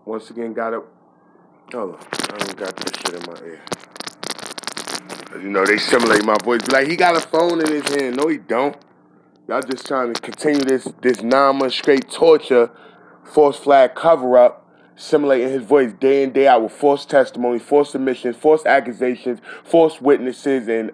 Once again, got up. Hold on, I don't got this shit in my ear. You know, they simulate my voice. Be like, he got a phone in his hand. No, he don't. Y'all just trying to continue this 9 months straight torture, false flag cover-up, simulating his voice day in, day out with false testimony, false submissions, false accusations, false witnesses, and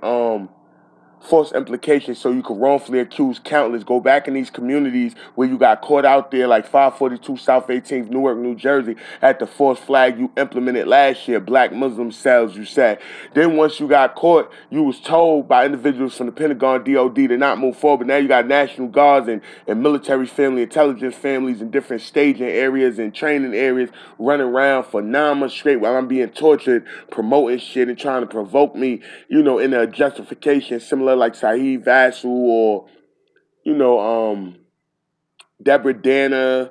false implications so you could wrongfully accuse countless. Go back in these communities where you got caught out there like 542 South 18th, Newark, New Jersey, at the false flag you implemented last year, black Muslim cells, you said. Then once you got caught, you was told by individuals from the Pentagon, DOD, to not move forward. But now you got National Guards and military family, intelligence families in different staging areas and training areas running around for 9 months straight while I'm being tortured, promoting shit and trying to provoke me, you know, in a justification similar like Saheed Vassell or, you know, Deborah Danner,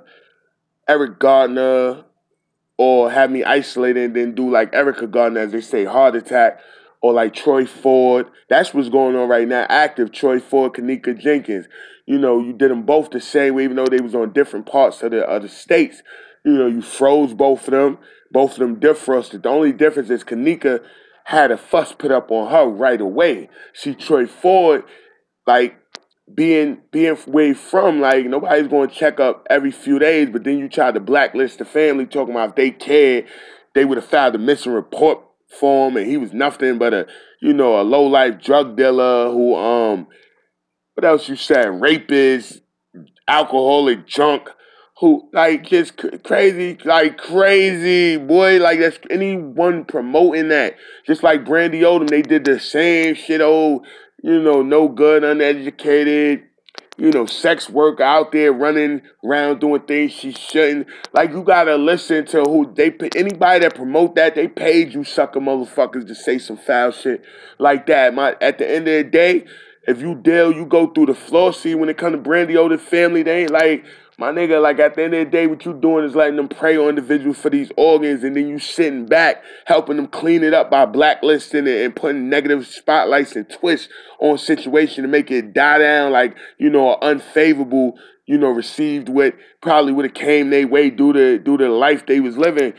Eric Gardner, or have me isolated and then do like Erica Gardner, as they say, heart attack, or like Troy Ford. That's what's going on right now. Active Troy Ford, Kanika Jenkins. You know, you did them both the same way, even though they was on different parts of the states. You know, you froze both of them. Both of them defrosted. The only difference is Kanika had a fuss put up on her right away. See, Troy Ford, like, being away from, like, nobody's going to check up every few days, but then you try to blacklist the family, talking about if they cared, they would have filed a missing report for him, and he was nothing but a low-life drug dealer who, what else you said, rapist, alcoholic, drunk, who, like, just crazy, boy. Like, that's anyone promoting that. Just like Brandy Odom, they did the same shit, no good, uneducated, sex worker out there running around doing things she shouldn't. Like, you gotta listen to anybody that promote that, they paid you sucker motherfuckers to say some foul shit like that. At the end of the day, if you deal, you go through the floor. See, when it comes to Brandy Odom family, they ain't like, my nigga, like, at the end of the day, what you doing is letting them prey on individuals for these organs, and then you sitting back, helping them clean it up by blacklisting it and putting negative spotlights and twists on situation to make it die down like, unfavorable, received what probably would have came their way due to the life they was living.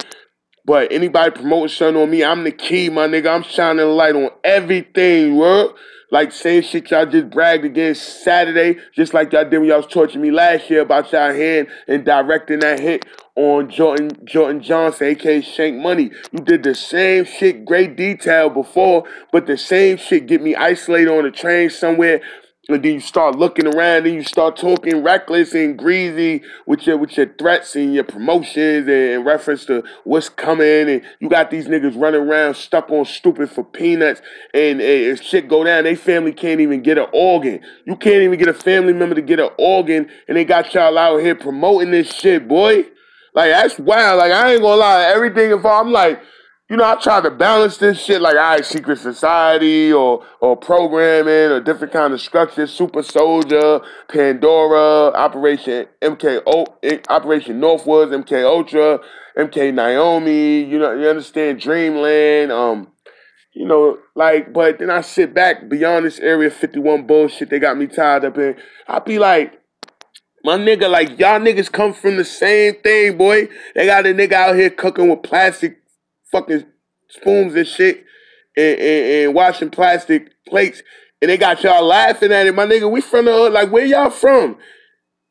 But anybody promoting something on me, I'm the key, my nigga. I'm shining a light on everything, word. Like, same shit y'all just bragged against Saturday, just like y'all did when y'all was torturing me last year about y'all hand and directing that hit on Jordan Johnson, a.k.a. Shank Money. You did the same shit, great detail before, but the same shit get me isolated on a train somewhere. And then you start looking around and you start talking reckless and greasy with your threats and your promotions and in reference to what's coming. And you got these niggas running around stuck on stupid for peanuts. And if shit go down, they family can't even get an organ. You can't even get a family member to get an organ. And they got y'all out here promoting this shit, boy. Like, that's wild. Like, I ain't gonna lie. Everything involved, I'm like, I try to balance this shit like, all right, secret society or programming or different kind of structures, Super Soldier, Pandora, Operation Operation Northwoods, MK Ultra, MK Naomi, you understand, Dreamland, but then I sit back beyond this Area 51 bullshit they got me tied up in. I be like, my nigga, like, y'all niggas come from the same thing, boy. They got a nigga out here cooking with plastic fucking spoons and shit and washing plastic plates, and they got y'all laughing at it. My nigga, we from the hood. Like, where y'all from?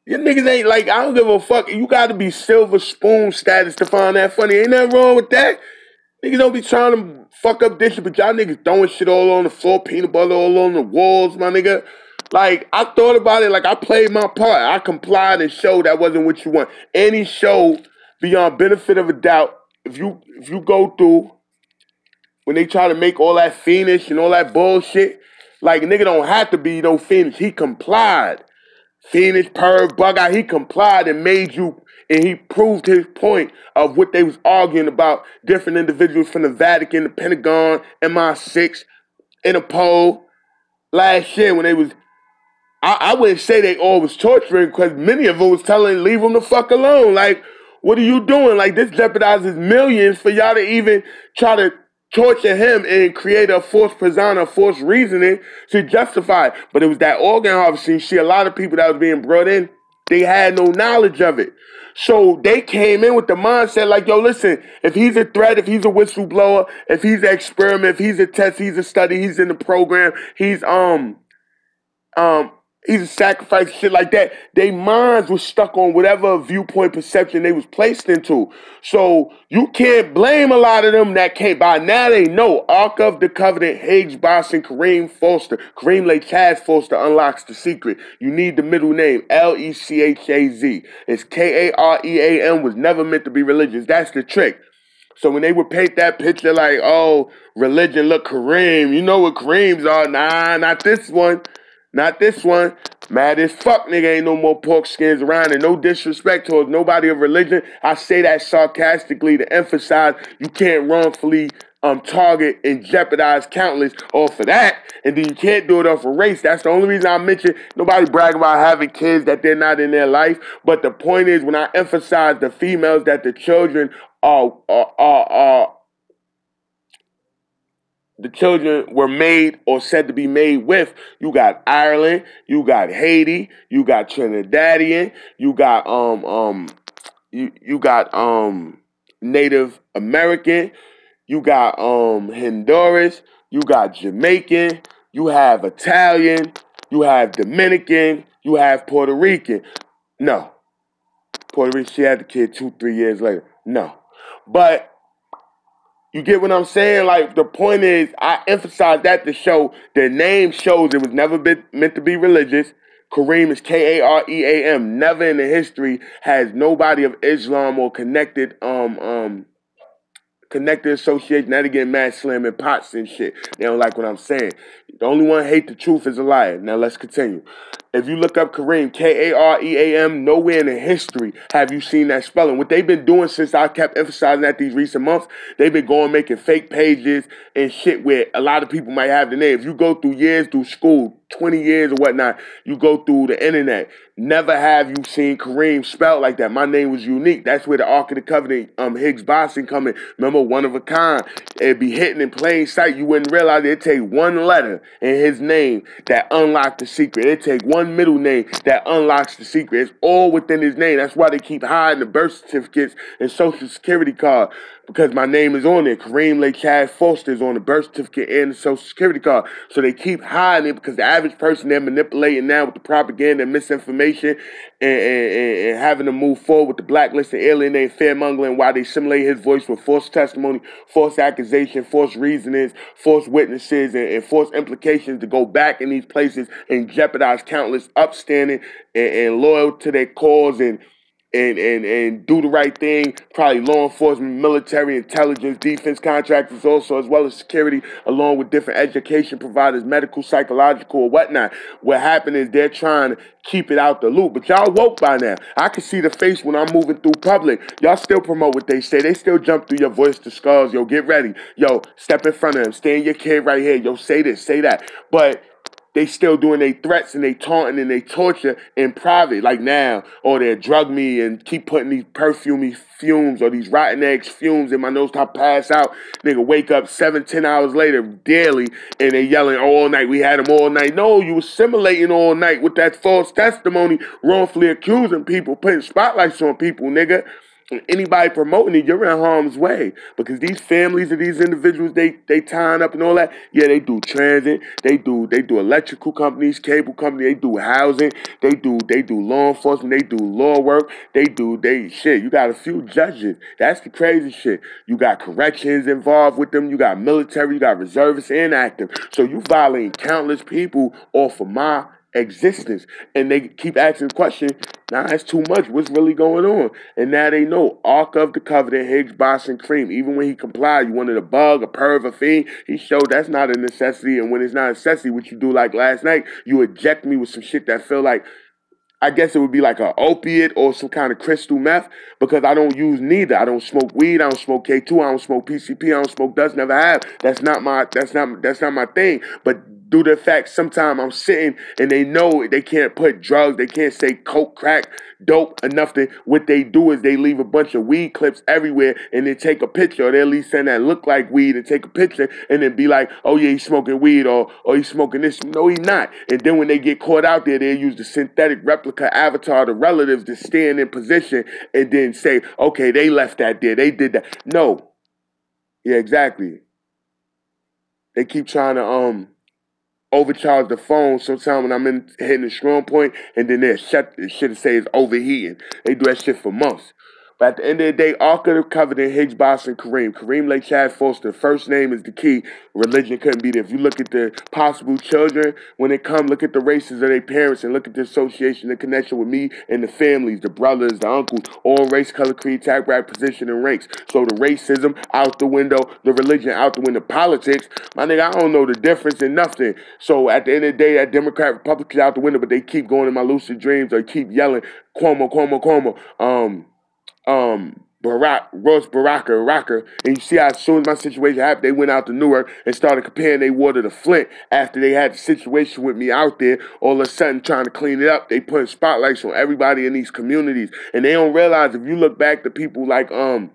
Your niggas ain't, like, I don't give a fuck. You gotta be silver spoon status to find that funny. Ain't nothing wrong with that. Niggas don't be trying to fuck up dishes, but y'all niggas throwing shit all on the floor, peanut butter all on the walls, my nigga. Like, I thought about it, like, I played my part. I complied and showed that wasn't what you want. Any show, beyond benefit of a doubt, if you go through, when they try to make all that fiendish and all that bullshit, like, a nigga don't have to be no fiendish. He complied. Fiendish, perv, bug out, he complied and made you, and he proved his point of what they was arguing about, different individuals from the Vatican, the Pentagon, MI6, Interpol, last year when they was, I wouldn't say they all was torturing, because many of them was telling, leave them the fuck alone. Like, what are you doing? Like, this jeopardizes millions for y'all to even try to torture him and create a false persona, false reasoning to justify it. But it was that organ harvesting shit. A lot of people that was being brought in, They had no knowledge of it. So they came in with the mindset like, yo, listen, if he's a threat, if he's a whistleblower, if he's an experiment, if he's a test, he's a study, he's in the program, he's a sacrifice, shit like that. They minds were stuck on whatever viewpoint perception they was placed into. So you can't blame a lot of them that came by. Now they know Ark of the Covenant, Higgs Boss, Kareem Foster, Kareem Lake Chaz Foster unlocks the secret. You need the middle name, Lechaz. It's Kareem, was never meant to be religious. That's the trick. So when they would paint that picture like, oh, religion, look, Kareem, you know what Kareems are. Nah, not this one. Not this one. Mad as fuck, nigga, ain't no more pork skins around. And no disrespect towards nobody of religion. I say that sarcastically to emphasize you can't wrongfully target and jeopardize countless off of that. And then you can't do it off of race. That's the only reason I mention nobody brag about having kids that they're not in their life. But the point is, when I emphasize the females that the children were made or said to be made with, you got Ireland, you got Haiti, you got Trinidadian, you got Native American, you got Honduras, you got Jamaican, you have Italian, you have Dominican, you have Puerto Rican. No. Puerto Rican, she had the kid 2-3 years later. No. But you get what I'm saying? Like, the point is, I emphasize that to show the name shows it was never meant to be religious. Kareem is Kaream. Never in the history has nobody of Islam or connected association that again mad slamming pots and shit. They don't like what I'm saying. The only one hate the truth is a liar. Now let's continue. If you look up Kareem, Kaream, nowhere in the history have you seen that spelling. What they've been doing since I kept emphasizing that these recent months, they've been going making fake pages and shit where a lot of people might have the name. If you go through years through school, 20 years or whatnot, you go through the internet, never have you seen Kareem spelled like that. My name was unique. That's where the Ark of the Covenant, Higgs Bossing come in. Remember, one of a kind. It'd be hitting in plain sight. You wouldn't realize it'd take one letter in his name that unlocked the secret. It'd take one middle name that unlocks the secret. It's all within his name. That's why they keep hiding the birth certificates and social security card, because my name is on there. Kareem Lake Chaz Foster is on the birth certificate and the social security card. So they keep hiding it because the average person they're manipulating now with the propaganda and misinformation and having to move forward with the blacklist and alienating, fear-mongering while they simulate his voice with false testimony, false accusation, false reasonings, false witnesses, and false implications to go back in these places and jeopardize countless upstanding and loyal to their cause and do the right thing, probably law enforcement, military, intelligence, defense contractors also, as well as security, along with different education providers, medical, psychological, or whatnot. What happened is they're trying to keep it out the loop. But y'all woke by now. I can see the face when I'm moving through public. Y'all still promote what they say. They still jump through your voice to skulls. Yo, get ready. Yo, step in front of them. Stay in your kid right here. Yo, say this, say that. But they still doing their threats and they taunting and they torture in private, like now, or they drug me and keep putting these perfumey fumes or these rotten eggs fumes in my nose till I pass out. Nigga wake up 7-10 hours later daily and they yelling all night. We had them all night. No, you was simulating all night with that false testimony, wrongfully accusing people, putting spotlights on people, nigga. Anybody promoting it, you're in harm's way, because these families of these individuals, they tying up and all that. Yeah, they do transit, they do electrical companies, cable companies, they do housing, they do law enforcement, they do law work, shit. You got a few judges. That's the crazy shit. You got corrections involved with them. You got military, you got reservists and active. So you violating countless people off of my existence, and they keep asking the question, nah, that's too much. What's really going on? And now they know. Ark of the Covenant, Higgs Boss, Cream. Even when he complied, you wanted a bug, a perv, a fiend. He showed that's not a necessity. And when it's not a necessity, what you do like last night, you eject me with some shit that feel like, I guess it would be like an opiate or some kind of crystal meth, because I don't use neither. I don't smoke weed. I don't smoke K2. I don't smoke PCP. I don't smoke dust. Never have. That's not my thing. But due to the fact sometimes I'm sitting and they know they can't put drugs, they can't say coke, crack, dope, or nothing. What they do is they leave a bunch of weed clips everywhere and then take a picture, or they at least send that look like weed and take a picture and then be like, oh yeah, he's smoking weed, or he's smoking this. No, he's not. And then when they get caught out there, they use the synthetic replica avatar, the relatives, to stand in position and then say, okay, they left that there, they did that. No. Yeah, exactly. They keep trying to overcharge the phone sometimes when I'm hitting the strong point, and then they'll shut the shit and say it's overheating. They do that shit for months. But at the end of the day, Ark of the Covenant, Higgs Boss, and Kareem. Kareem Lake Chad Foster. First name is the key. Religion couldn't be there. If you look at the possible children, when they come, look at the races of their parents and look at the association, the connection with me and the families, the brothers, the uncles, all race, color, creed, tag, rap, position, and ranks. So the racism out the window, the religion out the window, politics, my nigga, I don't know the difference in nothing. So at the end of the day, that Democrat, Republican out the window, but they keep going in my lucid dreams or keep yelling, Cuomo, Cuomo, Cuomo. Ross Baraka, Rocker, and you see how as soon as my situation happened, they went out to Newark and started comparing their water to Flint after they had the situation with me out there. All of a sudden, trying to clean it up, they putting spotlights on everybody in these communities, and they don't realize if you look back to people like the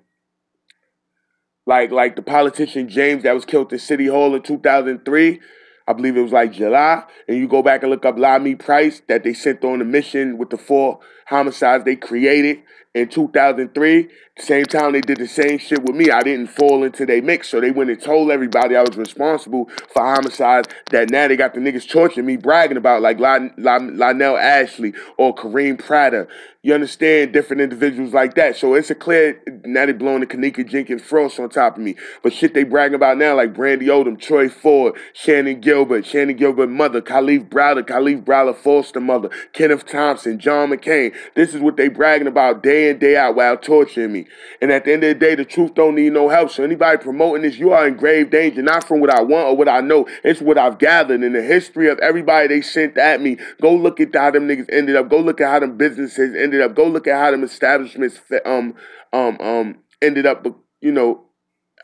politician James that was killed at City Hall in 2003. I believe it was like July, and you go back and look up Lamy Price that they sent on a mission with the 4 homicides they created in 2003. The same time they did the same shit with me. I didn't fall into their mix, so they went and told everybody I was responsible for homicides that now they got the niggas torturing me, bragging about, like Lionel Ashley or Kareem Prater. You understand? Different individuals like that. So it's a clear, now they blowing the Kanika Jenkins Frost on top of me. But shit they bragging about now, like Brandy Odom, Troy Ford, Shannon Gilbert mother, Khalif Browder foster mother, Kenneth Thompson, John McCain. This is what they bragging about day in, day out while torturing me. And at the end of the day, the truth don't need no help. So anybody promoting this, you are in grave danger, not from what I want or what I know. It's what I've gathered in the history of everybody they sent at me. Go look at how them niggas ended up. Go look at how them businesses ended up. Go look at how them establishments ended up, you know,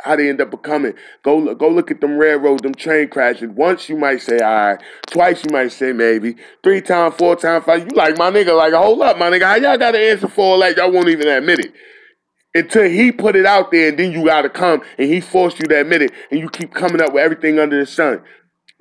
how they end up becoming. Go look at them railroads, them train crashes. Once you might say, all right. Twice you might say maybe. 3 times, 4 times, 5. You like, my nigga, like, hold up, my nigga. How y'all got to answer for all that? Y'all won't even admit it. Until he put it out there, and then you got to come, and he forced you to admit it, and you keep coming up with everything under the sun.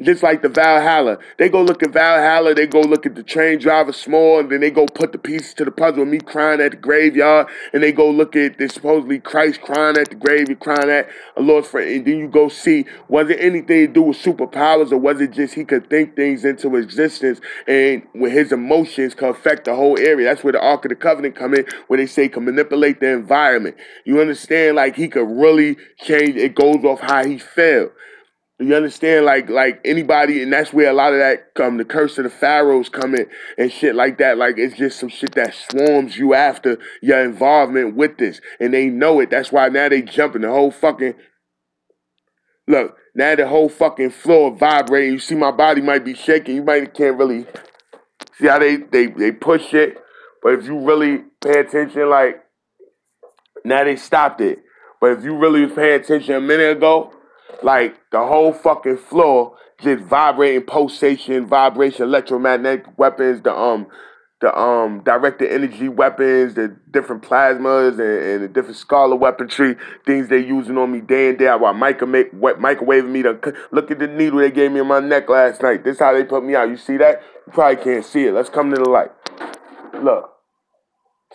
Just like the Valhalla. They go look at Valhalla, they go look at the train driver Small, and then they go put the pieces to the puzzle of me crying at the graveyard, and they go look at this supposedly Christ crying at the grave, you're crying at a Lord's friend, and then you go see, was it anything to do with superpowers, or was it just he could think things into existence, and with his emotions could affect the whole area? That's where the Ark of the Covenant come in, where they say can manipulate the environment. You understand? Like, he could really change, it goes off how he felt. You understand, like anybody, and that's where a lot of that the curse of the pharaohs come in and shit like that. Like, it's just some shit that swarms you after your involvement with this, and they know it. That's why now they jumping the whole fucking look. Now the whole fucking floor vibrating. You see, my body might be shaking. You might can't really see how they push it, but if you really pay attention, like now they stopped it. But if you really was paying attention a minute ago. Like, the whole fucking floor just vibrating, pulsation, vibration, electromagnetic weapons, the directed energy weapons, the different plasmas and the different scholar weaponry, things they using on me day in, day out while microwaving me. Look at the needle they gave me in my neck last night. This is how they put me out. You see that? You probably can't see it. Let's come to the light. Look.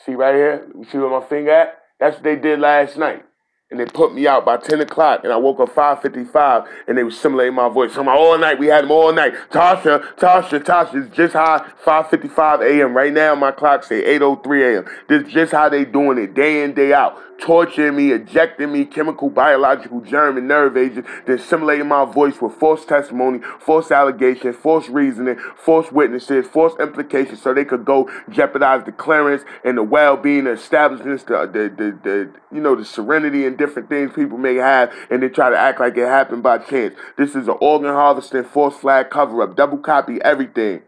See right here? You see where my finger at? That's what they did last night. And they put me out by 10 o'clock, and I woke up 5:55, and they were simulating my voice. So all night, we had them all night. Tasha, it's just how 5:55 a.m. Right now, my clock say 8:03 a.m. This is just how they doing it, day in, day out. Torturing me, ejecting me, chemical, biological, germ, and nerve agents, then simulating my voice with false testimony, false allegations, false reasoning, false witnesses, false implications, so they could go jeopardize the clearance and the well-being, the establishments, the serenity and different things people may have, and they try to act like it happened by chance. This is an organ harvesting, false flag cover-up. Double copy everything.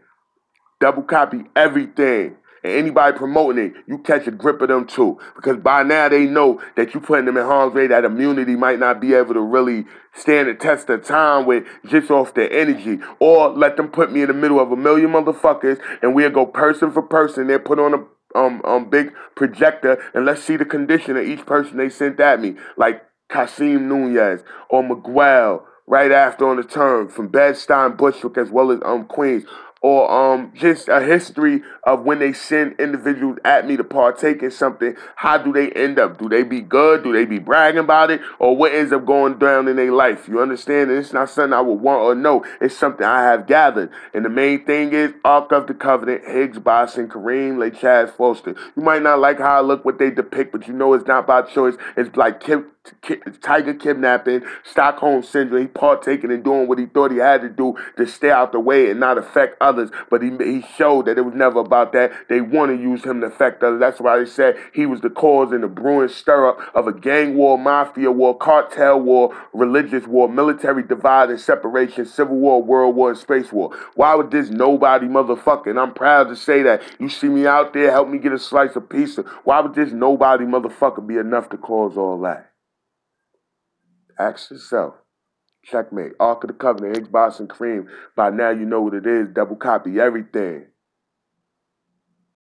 Double copy everything. And anybody promoting it, you catch a grip of them too. Because by now they know that you putting them in harm's way, that immunity might not be able to really stand the test of time with just off their energy. Or let them put me in the middle of a million motherfuckers and we'll go person for person. They'll put on a big projector and let's see the condition of each person they sent at me. Like Kasim Nunez or Miguel right after on the turn from Bed-Stuy, Bushwick, as well as Queens. Or just a history of when they send individuals at me to partake in something, how do they end up? Do they be good? Do they be bragging about it? Or what ends up going down in their life? You understand? And it's not something I would want or know. It's something I have gathered. And the main thing is Ark of the Covenant, Higgs Boson, Kareem, Lake Chaz Foster. You might not like how I look, what they depict, but you know it's not by choice. It's like Tiger kidnapping, Stockholm Syndrome. He partaking and doing what he thought he had to do to stay out the way and not affect others. But he showed that it was never about that. They want to use him to affect others. That's why they said he was the cause in the brewing stir-up of a gang war, mafia war, cartel war, religious war, military divide and separation, civil war, world war, and space war. Why would this nobody motherfucker, and I'm proud to say that, you see me out there, help me get a slice of pizza. Why would this nobody motherfucker be enough to cause all that? Ask yourself. Checkmate. Ark of the Covenant, Higgs Boson, Kareem. By now you know what it is. Double copy everything.